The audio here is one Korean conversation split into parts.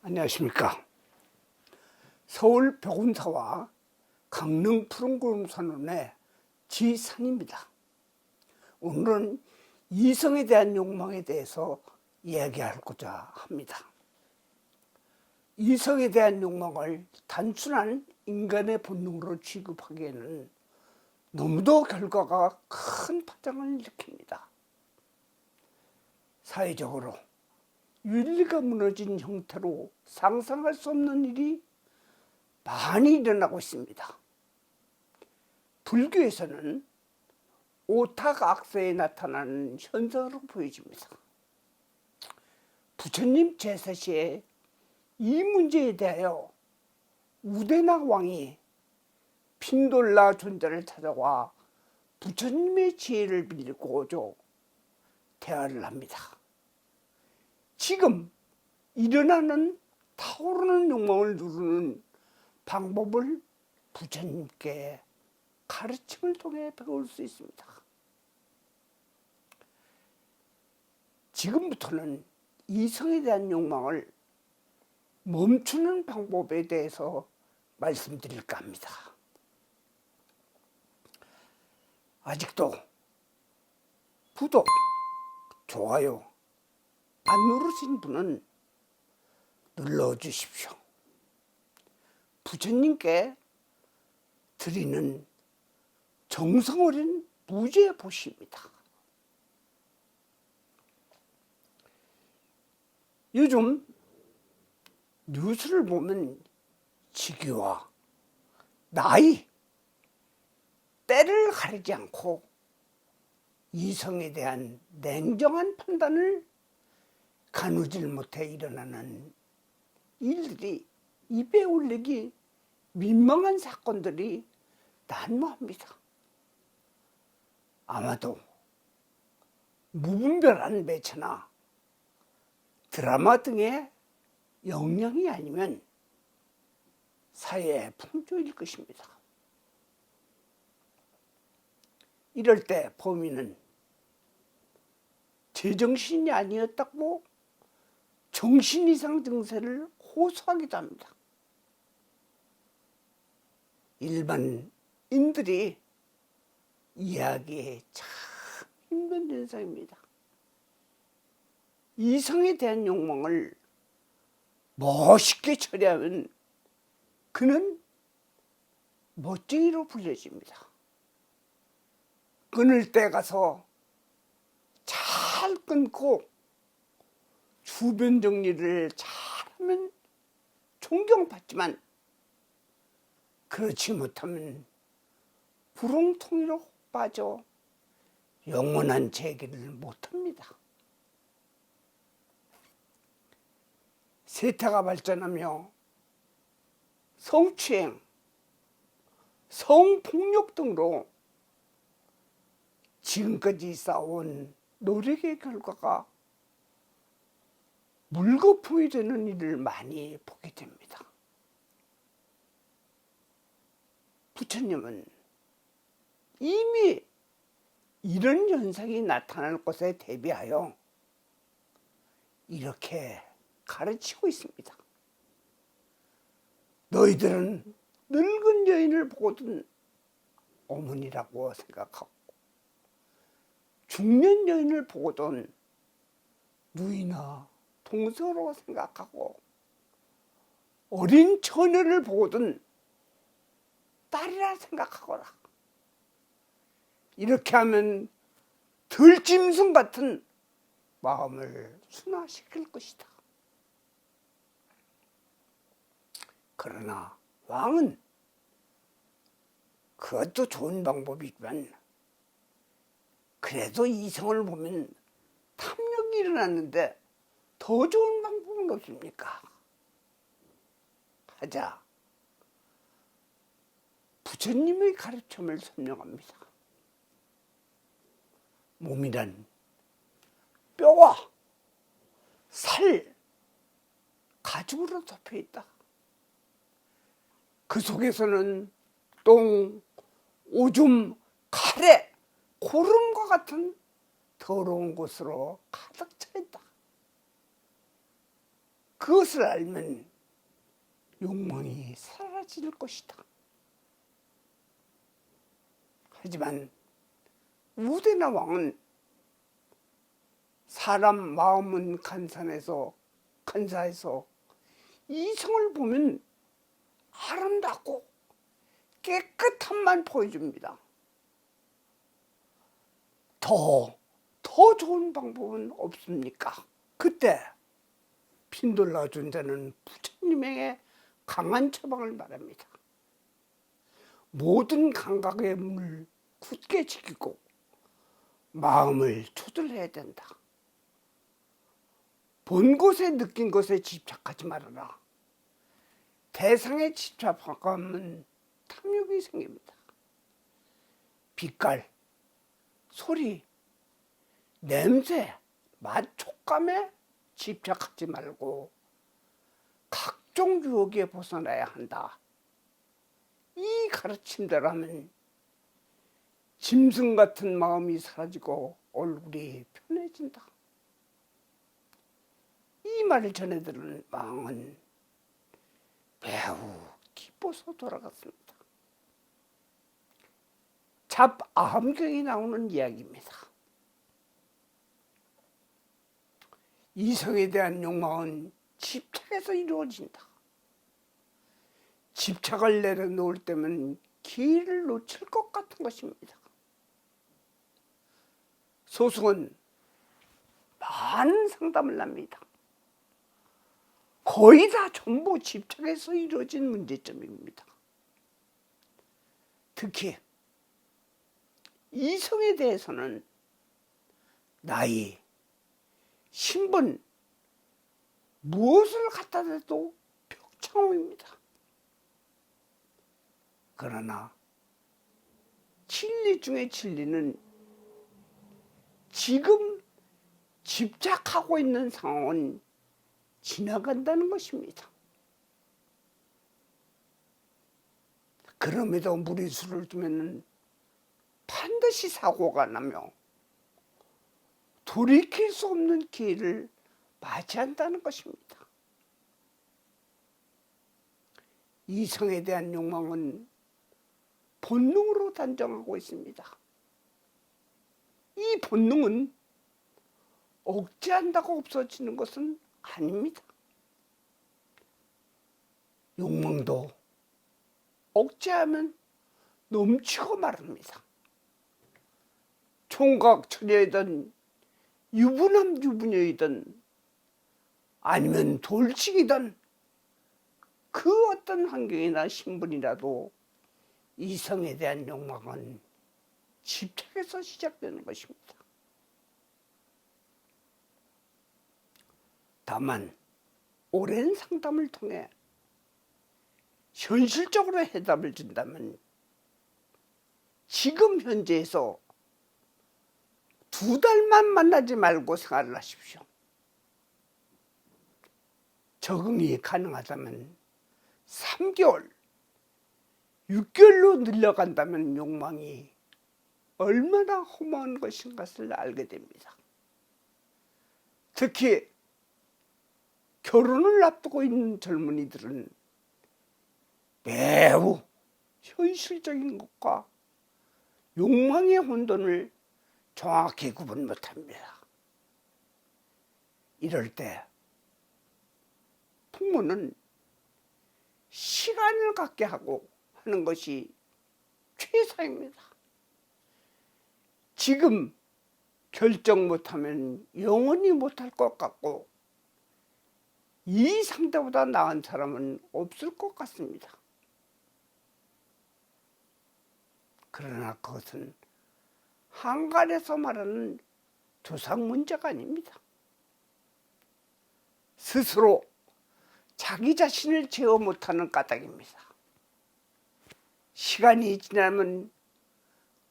안녕하십니까. 서울 벽운사와 강릉 푸른구름산원의 지산입니다. 오늘은 이성에 대한 욕망에 대해서 이야기하고자 합니다. 이성에 대한 욕망을 단순한 인간의 본능으로 취급하기에는 너무도 결과가 큰 파장을 일으킵니다. 사회적으로 윤리가 무너진 형태로 상상할 수 없는 일이 많이 일어나고 있습니다. 불교에서는 오탁악세에 나타나는 현상으로 보여집니다. 부처님 제사 시에 이 문제에 대하여 우대나 왕이 핀돌라 존자를 찾아와 부처님의 지혜를 빌고조 대화를 합니다. 지금 일어나는 타오르는 욕망을 누르는 방법을 부처님께 가르침을 통해 배울 수 있습니다. 지금부터는 이성에 대한 욕망을 멈추는 방법에 대해서 말씀드릴까 합니다. 아직도 구독, 좋아요 안 누르신 분은 눌러주십시오. 부처님께 드리는 정성 어린 무죄 보시입니다. 요즘 뉴스를 보면 직위와 나이, 때를 가리지 않고 이성에 대한 냉정한 판단을 가누질 못해 일어나는 일들이 입에 올리기 민망한 사건들이 난무합니다. 아마도 무분별한 매체나 드라마 등의 영향이 아니면 사회의 풍조일 것입니다. 이럴 때 범인은 제정신이 아니었다고 정신 이상 증세를 호소하기도 합니다. 일반인들이 이해하기 참 힘든 현상입니다. 이성에 대한 욕망을 멋있게 처리하면 그는 멋쟁이로 불려집니다. 끊을 때 가서 잘 끊고 주변 정리를 잘하면 존경받지만 그렇지 못하면 구렁텅이로 빠져 영원한 재기를 못합니다. 세태가 발전하며 성추행, 성폭력 등으로 지금까지 쌓아온 노력의 결과가 물거품이 되는 일을 많이 보게 됩니다. 부처님은 이미 이런 현상이 나타날 것에 대비하여 이렇게 가르치고 있습니다. 너희들은 늙은 여인을 보거든 어머니라고 생각하고 중년 여인을 보거든 누이나 동서로 생각하고 어린 처녀를 보거든 딸이라 생각하거라. 이렇게 하면 들짐승 같은 마음을 순화시킬 것이다. 그러나 왕은 그것도 좋은 방법이지만 그래도 이성을 보면 탐욕이 일어났는데 더 좋은 방법은 없습니까? 하자 부처님의 가르침을 설명합니다. 몸이란 뼈와 살, 가죽으로 덮여 있다. 그 속에서는 똥, 오줌, 가래, 고름과 같은 더러운 곳으로 가득 차 있다. 그것을 알면 욕망이 사라질 것이다. 하지만 우대나 왕은 사람 마음은 간사해서 이성을 보면 아름답고 깨끗함만 보여줍니다. 더 좋은 방법은 없습니까? 그때 핀돌라 존자는 부처님에게 강한 처방을 말합니다. 모든 감각의 문을 굳게 지키고 마음을 조절해야 된다. 본 곳에 느낀 것에 집착하지 말아라. 대상에 집착하면 탐욕이 생깁니다. 빛깔, 소리, 냄새, 맛, 촉감에 집착하지 말고 각종 유혹에 벗어나야 한다. 이 가르침대로라면 짐승 같은 마음이 사라지고 얼굴이 편해진다. 이 말을 전해 들은 왕은 매우 기뻐서 돌아갔습니다. 잡아함경에 나오는 이야기입니다. 이성에 대한 욕망은 집착에서 이루어진다. 집착을 내려놓을 때면 길을 놓칠 것 같은 것입니다. 소승은 많은 상담을 합니다. 거의 다 전부 집착에서 이루어진 문제점입니다. 특히 이성에 대해서는 나이, 신분, 무엇을 갖다 대도 벽창호입니다. 그러나 진리 중에 진리는 지금 집착하고 있는 상황은 지나간다는 것입니다. 그럼에도 무리수를 두면 반드시 사고가 나며 돌이킬 수 없는 기회를 맞이한다는 것입니다. 이성에 대한 욕망은 본능으로 단정하고 있습니다. 이 본능은 억제한다고 없어지는 것은 아닙니다. 욕망도 억제하면 넘치고 마릅니다. 총각 처녀이든 유부남 유부녀이든 아니면 돌직이든 그 어떤 환경이나 신분이라도 이성에 대한 욕망은 집착에서 시작되는 것입니다. 다만 오랜 상담을 통해 현실적으로 해답을 준다면 지금 현재에서 2달만 만나지 말고 생활을 하십시오. 적응이 가능하다면 3개월, 6개월로 늘려간다면 욕망이 얼마나 험한 것인가를 알게 됩니다. 특히 결혼을 앞두고 있는 젊은이들은 매우 현실적인 것과 욕망의 혼돈을 정확히 구분 못합니다. 이럴 때 부모는 시간을 갖게 하고 하는 것이 최선입니다. 지금 결정 못하면 영원히 못할 것 같고 이 상태보다 나은 사람은 없을 것 같습니다. 그러나 그것은 한간에서 말하는 조상 문제가 아닙니다. 스스로 자기 자신을 제어 못하는 까닭입니다. 시간이 지나면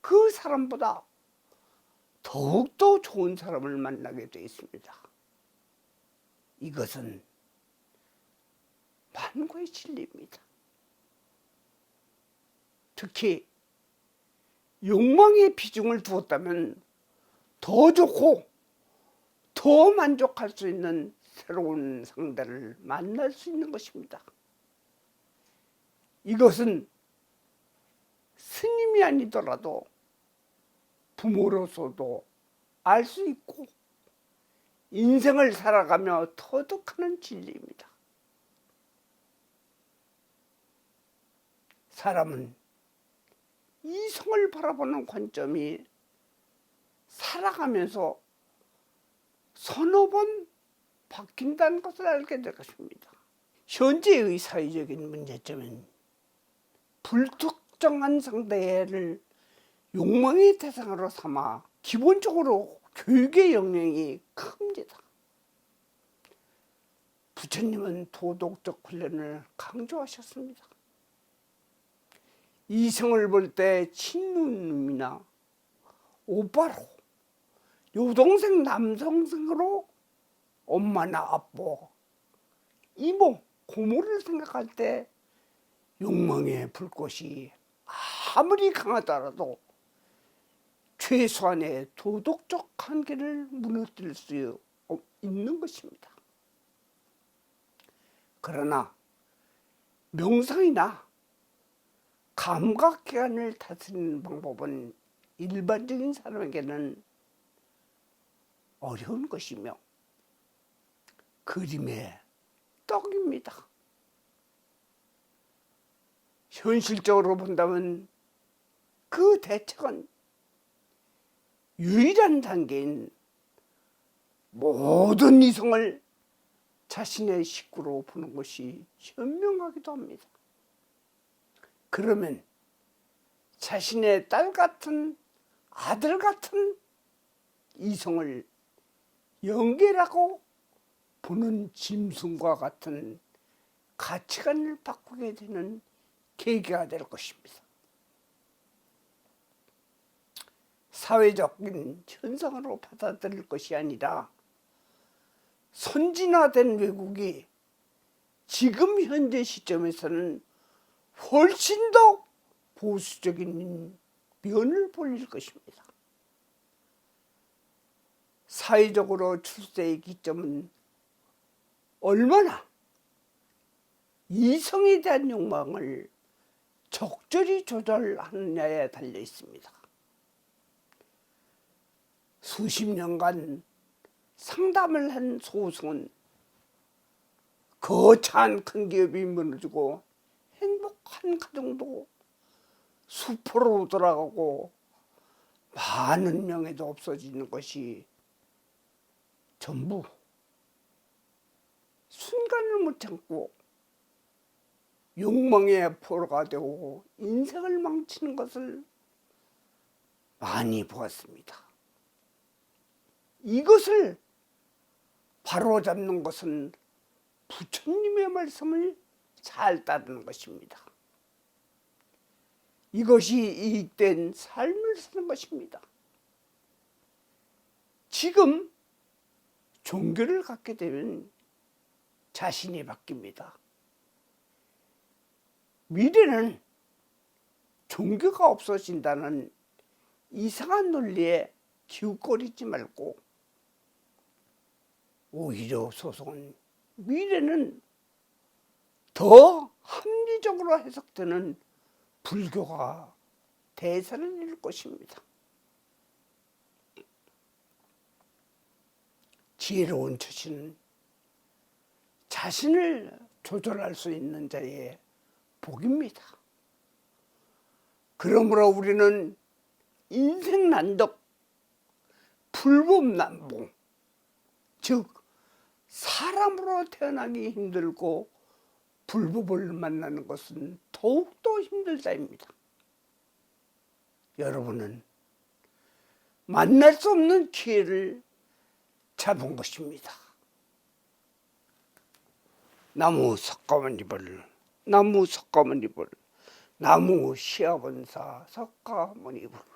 그 사람보다 더욱더 좋은 사람을 만나게 되어 있습니다. 이것은 만고의 진리입니다. 특히 욕망의 비중을 두었다면 더 좋고 더 만족할 수 있는 새로운 상대를 만날 수 있는 것입니다. 이것은 스님이 아니더라도 부모로서도 알 수 있고 인생을 살아가며 터득하는 진리입니다. 사람은 이성을 바라보는 관점이 살아가면서 서너 번 바뀐다는 것을 알게 될 것입니다. 현재의 사회적인 문제점은 불특정한 상대를 욕망의 대상으로 삼아 기본적으로 교육의 영향이 큽니다. 부처님은 도덕적 훈련을 강조하셨습니다. 이성을 볼 때 친누님이나 오빠로, 여동생 남동생으로, 엄마나 아빠, 이모, 고모를 생각할 때 욕망의 불꽃이 아무리 강하더라도 최소한의 도덕적 한계를 무너뜨릴 수 있는 것입니다. 그러나 명상이나 감각기관을 다스리는 방법은 일반적인 사람에게는 어려운 것이며 그림의 떡입니다. 현실적으로 본다면 그 대책은 유일한 단계인 모든 이성을 자신의 식구로 보는 것이 현명하기도 합니다. 그러면 자신의 딸 같은, 아들 같은 이성을 연계라고 보는 짐승과 같은 가치관을 바꾸게 되는 계기가 될 것입니다. 사회적인 현상으로 받아들일 것이 아니라 선진화된 외국이 지금 현재 시점에서는 훨씬 더 보수적인 면을 보일 것입니다. 사회적으로 출세의 기점은 얼마나 이성에 대한 욕망을 적절히 조절하느냐에 달려 있습니다. 수십 년간 상담을 한 소승은 거창한 큰 기업이 무너지고 행복한 가정도 수포로 돌아가고 많은 명예도 없어지는 것이 전부 순간을 못 참고 욕망의 포로가 되고 인생을 망치는 것을 많이 보았습니다. 이것을 바로잡는 것은 부처님의 말씀을 잘 따르는 것입니다. 이것이 이익된 삶을 사는 것입니다. 지금 종교를 갖게 되면 자신이 바뀝니다. 미래는 종교가 없어진다는 이상한 논리에 기웃거리지 말고 오히려 소송은 미래는 더 합리적으로 해석되는 불교가 대세를 이룰 것입니다. 지혜로운 처신은 자신을 조절할 수 있는 자의 복입니다. 그러므로 우리는 인생난독, 불법난봉, 즉 사람으로 태어나기 힘들고 불법을 만나는 것은 더욱더 힘들다입니다. 여러분은 만날 수 없는 기회를 잡은 것입니다. 나무 석가모니불, 나무 석가모니불, 나무 시아본사 석가모니불.